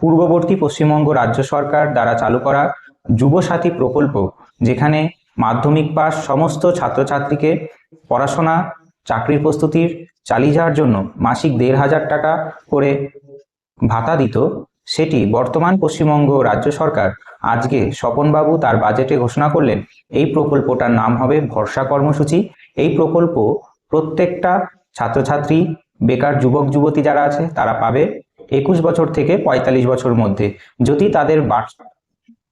পূর্ববর্তী পশ্চিমবঙ্গ রাজ্য সরকার দ্বারা চালু করা যুবসাথী প্রকল্প, যেখানে মাধ্যমিক পাস সমস্ত ছাত্রছাত্রীকে পড়াশোনা চাকরির প্রস্তুতির চালিয়ে যাওয়ার জন্য মাসিক ১,৫০০ টাকা করে ভাতা দিত, সেটি বর্তমান পশ্চিমবঙ্গ রাজ্য সরকার আজকে স্বপনবাবু তার বাজেটে ঘোষণা করলেন। এই প্রকল্পটার নাম হবে ভরসা কর্মসূচি। এই প্রকল্প প্রত্যেকটা ছাত্রছাত্রী, বেকার যুবক যুবতী যারা আছে তারা পাবে ২১ বছর থেকে ৪৫ বছর মধ্যে। যদি তাদের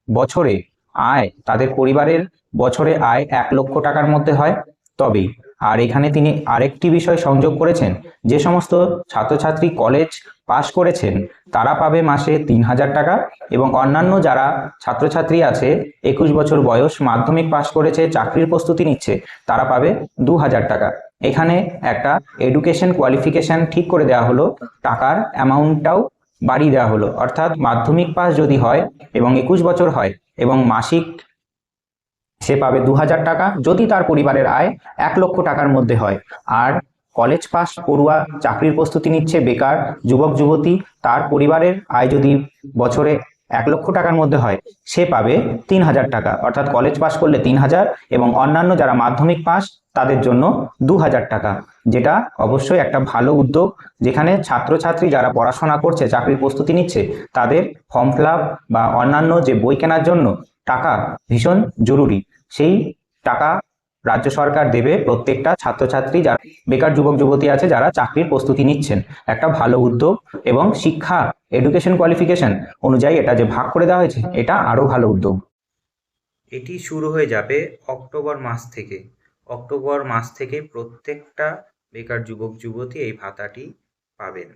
বছরে আয়, তাদের পরিবারের বছরে আয় ১,০০,০০০ টাকার মধ্যে হয় তবেই। আর এখানে তিনি আরেকটি বিষয় সংযোগ করেছেন, যে সমস্ত ছাত্রছাত্রী কলেজ পাশ করেছেন তারা পাবে মাসে ৩,০০০ টাকা, এবং অন্যান্য যারা ছাত্রছাত্রী আছে ২১ বছর বয়স, মাধ্যমিক পাশ করেছে, চাকরির প্রস্তুতি নিচ্ছে, তারা পাবে ২,০০০ টাকা। এখানে একটা এডুকেশন কোয়ালিফিকেশন ঠিক করে দেওয়া হলো, টাকার অ্যামাউন্টটাও বাড়িয়ে দেওয়া হলো। অর্থাৎ মাধ্যমিক পাস যদি হয় এবং ২১ বছর হয় এবং মাসিক সে পাবে ২,০০০ টাকা, যদি তার পরিবারের আয় ১,০০,০০০ টাকার মধ্যে হয়। আর কলেজ পাস পড়ুয়া, চাকরির প্রস্তুতি নিচ্ছে, বেকার যুবক যুবতী, তার পরিবারের আয় যদি বছরে ১,০০,০০০ টাকার মধ্যে হয়, সে পাবে ৩,০০০ টাকা। অর্থাৎ কলেজ পাস করলে ৩,০০০ এবং অন্যান্য যারা মাধ্যমিক পাস তাদের জন্য ২,০০০ টাকা, যেটা অবশ্যই একটা ভালো উদ্যোগ। যেখানে ছাত্রছাত্রী যারা পড়াশোনা করছে, চাকরির প্রস্তুতি নিচ্ছে, তাদের ফর্ম ফিল আপ বা অন্যান্য যে বই কেনার জন্য টাকা ভীষণ জরুরি, সেই টাকা রাজ্য সরকার দেবে প্রত্যেকটা ছাত্রছাত্রী যারা বেকার যুবক যুবতী আছে, যারা চাকরির প্রস্তুতি নিচ্ছেন। একটা ভালো উদ্যোগ, এবং শিক্ষা এডুকেশন কোয়ালিফিকেশন অনুযায়ী এটা যে ভাগ করে দেওয়া হয়েছে, এটা আরো ভালো উদ্যোগ। এটি শুরু হয়ে যাবে অক্টোবর মাস থেকে। অক্টোবর মাস থেকে প্রত্যেকটা বেকার যুবক যুবতী এই ভাতাটি পাবেন।